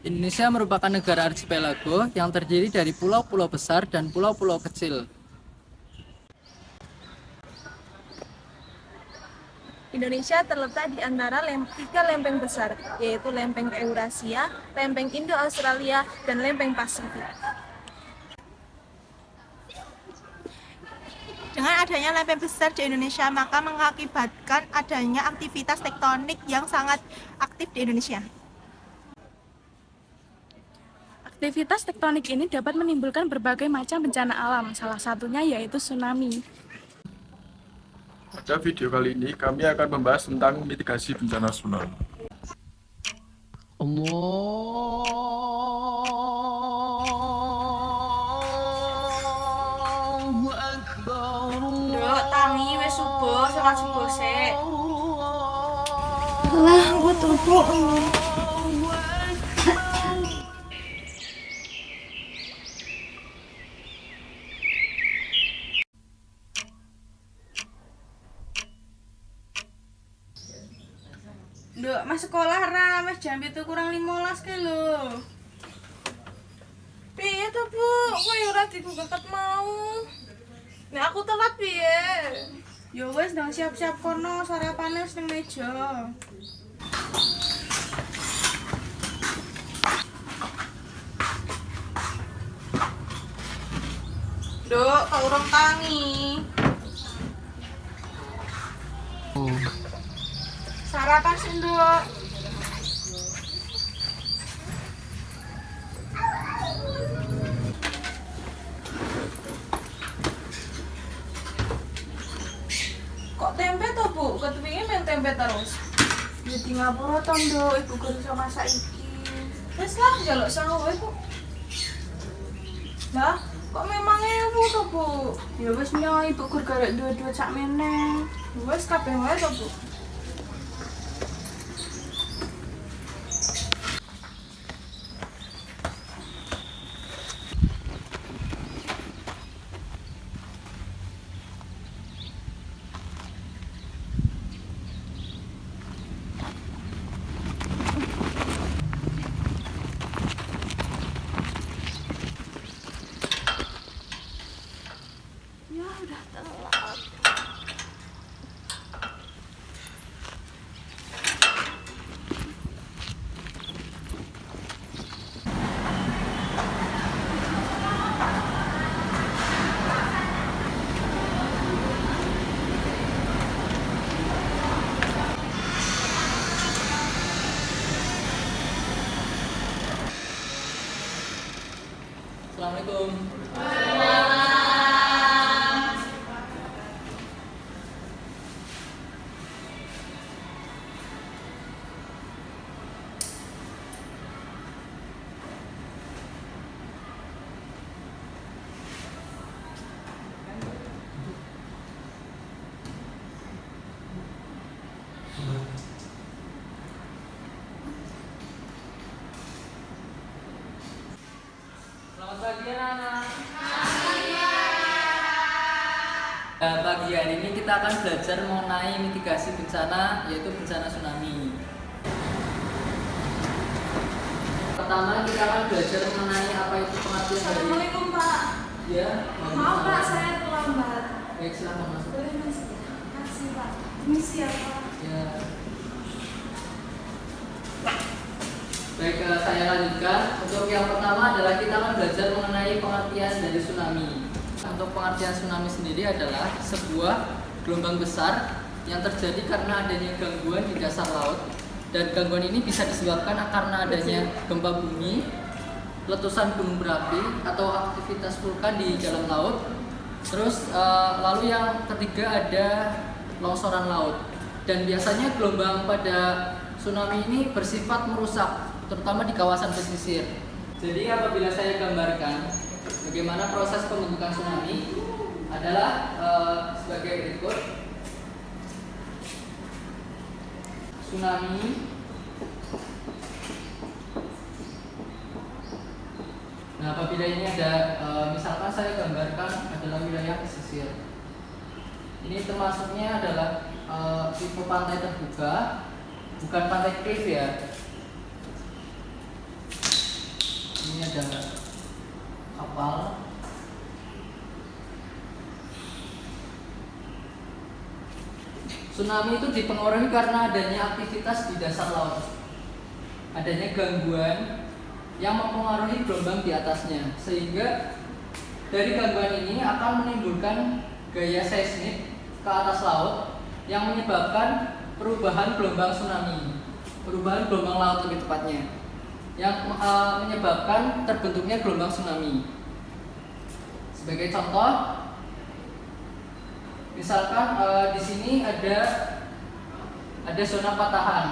Indonesia merupakan negara archipelago yang terdiri dari pulau-pulau besar dan pulau-pulau kecil. Indonesia terletak di antara tiga lempeng besar, yaitu lempeng Eurasia, lempeng Indo-Australia, dan lempeng Pasifik. Dengan adanya lempeng besar di Indonesia, maka mengakibatkan adanya aktivitas tektonik yang sangat aktif di Indonesia. Aktivitas tektonik ini dapat menimbulkan berbagai macam bencana alam, salah satunya yaitu tsunami. Pada video kali ini kami akan membahas tentang mitigasi bencana tsunami. Nduk, tangi wis subuh, salat subuh sik. Alah, gue tumpuk. Nduk, mas sekolah ra, wis jam 7 kurang 15 ki lho. Piye to, Bu? Kowe ora digugat mau. Nek aku telat piye? Ya wis ndang siap-siap kono, sarapane wis ning meja. Nduk, tak urung tangi. Sarapan sih, Nduk. Kok tempe to, Bu? Ketepinge main tempe terus. Ya di ngapura to, Nduk, ibu guru iso masak iki. Wis lah, njaluk sangu wae, Bu. Lah, kok memang ewu to, Bu? Ya wis nyo, ibu guru garek duwe-duwe sak meneh. Wis kabeh wae to, Bu. Assalamualaikum. Selamat pagi anak-anak. Pagi hari ini kita akan belajar mengenai mitigasi bencana, yaitu bencana tsunami. Pertama kita akan belajar mengenai apa itu pengertian dari. Assalamualaikum, Pak. Ya. Maaf, Pak, saya terlambat. Baik, silakan masuk. Boleh masuk? Makasih, Pak. Misi ya, Pak. Ya. Baik, saya lanjutkan. Untuk yang pertama adalah kita akan belajar mengenai pengertian dari tsunami. Untuk pengertian tsunami sendiri adalah sebuah gelombang besar yang terjadi karena adanya gangguan di dasar laut, dan gangguan ini bisa disebabkan karena adanya gempa bumi, letusan gunung berapi, atau aktivitas vulkan di dalam laut. Terus lalu yang ketiga ada longsoran laut, dan biasanya gelombang pada tsunami ini bersifat merusak, terutama di kawasan pesisir. Jadi apabila saya gambarkan bagaimana proses pembentukan tsunami adalah sebagai berikut. Tsunami. Nah, apabila ini ada misalkan saya gambarkan adalah wilayah pesisir. Ini termasuknya adalah tipe pantai terbuka, bukan pantai cliff ya. Ini ada kapal. Tsunami itu dipengaruhi karena adanya aktivitas di dasar laut. Adanya gangguan yang mempengaruhi gelombang di atasnya, sehingga dari gangguan ini akan menimbulkan gaya seismik ke atas laut yang menyebabkan perubahan gelombang tsunami, perubahan gelombang laut lebih tepatnya, yang menyebabkan terbentuknya gelombang tsunami. Sebagai contoh, misalkan di sini ada zona patahan.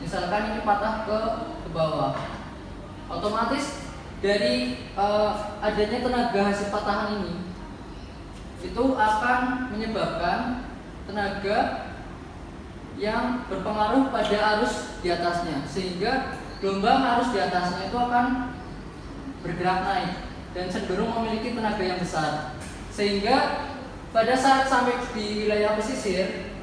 Misalkan ini patah ke bawah. Otomatis dari adanya tenaga hasil patahan ini itu akan menyebabkan tenaga yang berpengaruh pada arus di atasnya, sehingga gelombang arus di atasnya itu akan bergerak naik dan cenderung memiliki tenaga yang besar, sehingga pada saat sampai di wilayah pesisir,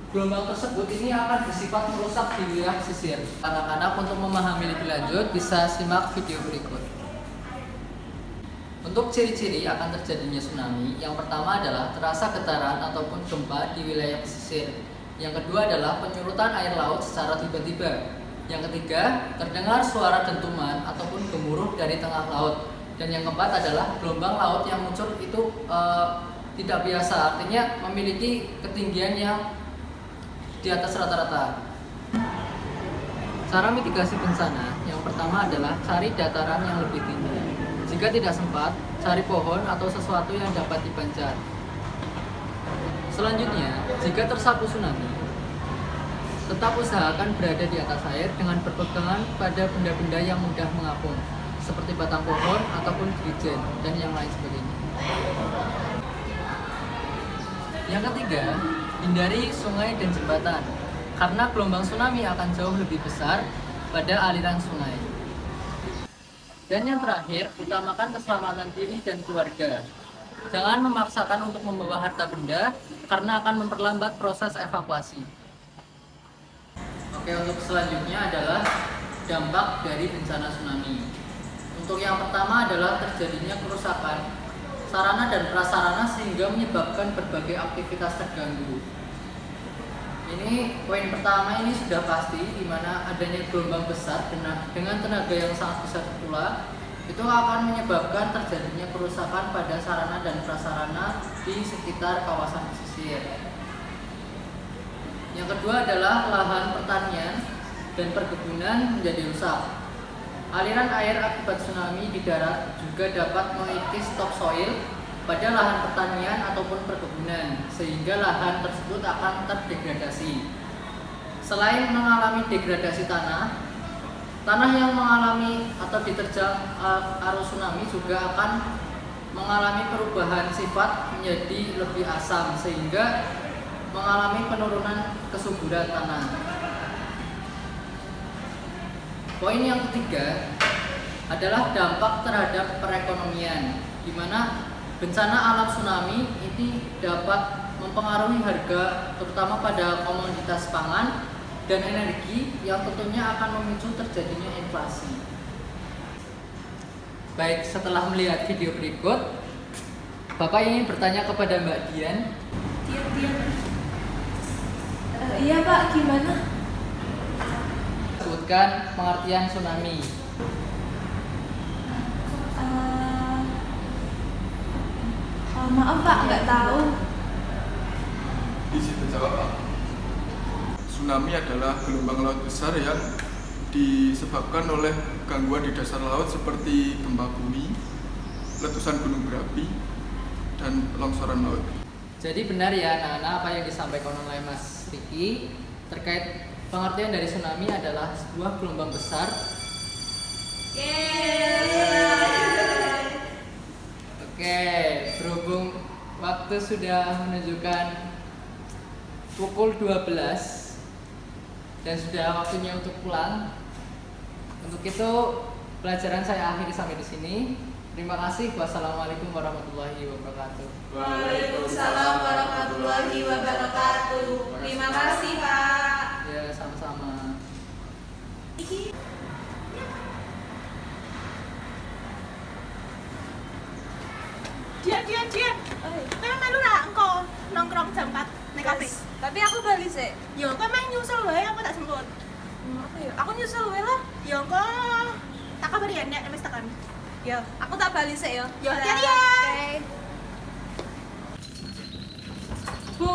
gelombang tersebut ini akan bersifat merusak di wilayah pesisir. Anak-anak untuk memahami lebih lanjut bisa simak video berikut. Untuk ciri-ciri akan terjadinya tsunami, yang pertama adalah terasa getaran ataupun gempa di wilayah pesisir. Yang kedua adalah penyurutan air laut secara tiba-tiba. Yang ketiga, terdengar suara dentuman ataupun gemuruh dari tengah laut. Dan yang keempat adalah gelombang laut yang muncul itu tidak biasa, artinya memiliki ketinggian yang di atas rata-rata. Cara mitigasi bencana, yang pertama adalah cari dataran yang lebih tinggi. Jika tidak sempat, cari pohon atau sesuatu yang dapat dipanjat. Selanjutnya, jika tersapu tsunami, tetap usahakan berada di atas air dengan berpegangan pada benda-benda yang mudah mengapung, seperti batang pohon ataupun dirijen dan yang lain sebagainya. Yang ketiga, hindari sungai dan jembatan, karena gelombang tsunami akan jauh lebih besar pada aliran sungai. Dan yang terakhir, utamakan keselamatan diri dan keluarga. Jangan memaksakan untuk membawa harta benda, karena akan memperlambat proses evakuasi. Oke, untuk selanjutnya adalah dampak dari bencana tsunami. Untuk yang pertama adalah terjadinya kerusakan sarana dan prasarana sehingga menyebabkan berbagai aktivitas terganggu. Ini poin pertama, ini sudah pasti, di mana adanya gelombang besar dengan tenaga yang sangat besar pula itu akan menyebabkan terjadinya kerusakan pada sarana dan prasarana di sekitar kawasan pesisir. Yang kedua adalah lahan pertanian dan perkebunan menjadi rusak. Aliran air akibat tsunami di darat juga dapat mengikis topsoil pada lahan pertanian ataupun perkebunan, sehingga lahan tersebut akan terdegradasi. Selain mengalami degradasi tanah yang mengalami atau diterjang arus tsunami juga akan mengalami perubahan sifat menjadi lebih asam, sehingga mengalami penurunan kesuburan tanah. Poin yang ketiga adalah dampak terhadap perekonomian, di mana bencana alam tsunami ini dapat mempengaruhi harga terutama pada komoditas pangan dan energi yang tentunya akan memicu terjadinya inflasi. Baik, setelah melihat video berikut, Bapak ingin bertanya kepada Mbak Dian. Iya Pak, gimana? Sebutkan pengertian tsunami. Maaf Pak, nggak tahu. Di situ jawab Pak. Tsunami adalah gelombang laut besar yang disebabkan oleh gangguan di dasar laut seperti gempa bumi, letusan gunung berapi, dan longsoran laut. Jadi benar ya anak-anak apa yang disampaikan oleh Mas Riki terkait pengertian dari tsunami adalah sebuah gelombang besar. Oke, berhubung waktu sudah menunjukkan pukul 12 dan sudah waktunya untuk pulang. Untuk itu pelajaran saya akhiri sampai di sini. Terima kasih. Wassalamualaikum warahmatullahi wabarakatuh. Waalaikumsalam warahmatullahi wabarakatuh. Terima kasih Pak. Ya, sama-sama. Jian. Kowe melu ra engko nongkrong jam 4 ning kafe. Tapi aku bali sih. Yo, kowe main nyusul wae aku tak jemput. Apa ya? Aku nyusul wae lah. Yo, engko tak kabari ya nek wis tekan. Ya, aku tak bali sih ya. Yo, hati-hati ya. Oke. Bu.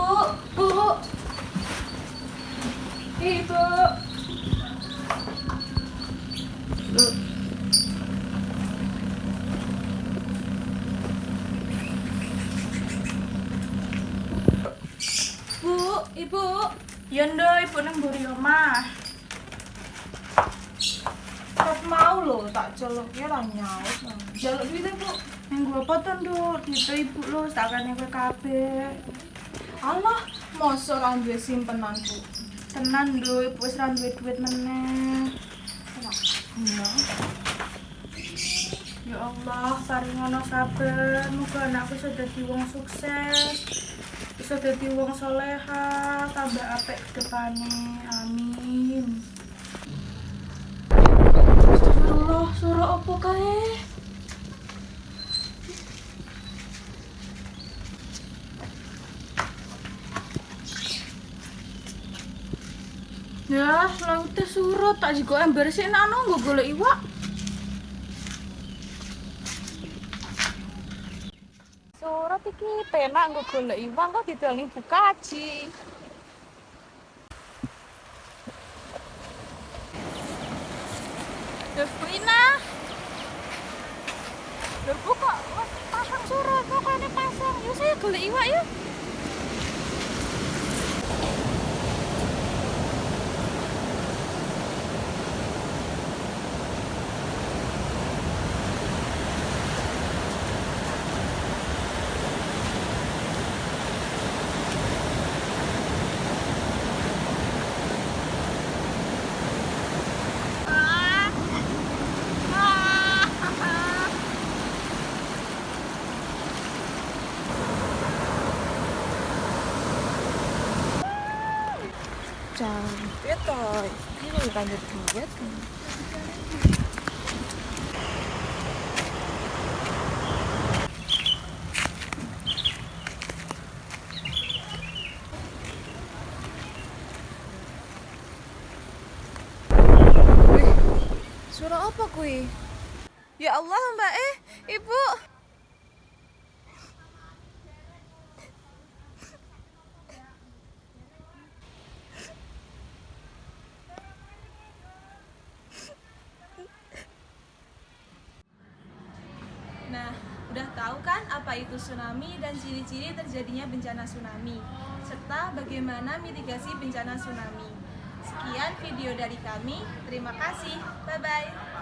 Ibu. Bu, ibu. Ya ndo, ibu nang mburi omah. Kok mau lho tak celuknya lah nyaut. Jaluk duit Bu. Minggu apa tuh ndo? Gitu ibu lo, sakane kowe kabeh. Allah, mosok ra duwe simpenan Bu. Tenan ndo, ibu wis ra duwe duit meneh. Iya. Ya Allah, paringono sabar, muga anakku iso dadi wong sukses. Iso dadi wong soleha, tambah apik ke depane. Amin. Astagfirullah, suara apa kae? Ya, lautnya surut, tak jigo ember sih nano nggo golek iwak. Surut iki penak nggo golek iwak kok didol ning bukaji. Duh, Bu Ina. Duh, Bu kok pasang surut, kok kene pasang. Yuk saya golek iwak yuk. Cantik toh. Ini lho lanjut duit. Suara apa kuwi? Ya Allah, Mbak Ibu. Nah, udah tahu kan apa itu tsunami dan ciri-ciri terjadinya bencana tsunami, serta bagaimana mitigasi bencana tsunami. Sekian video dari kami, terima kasih, bye-bye.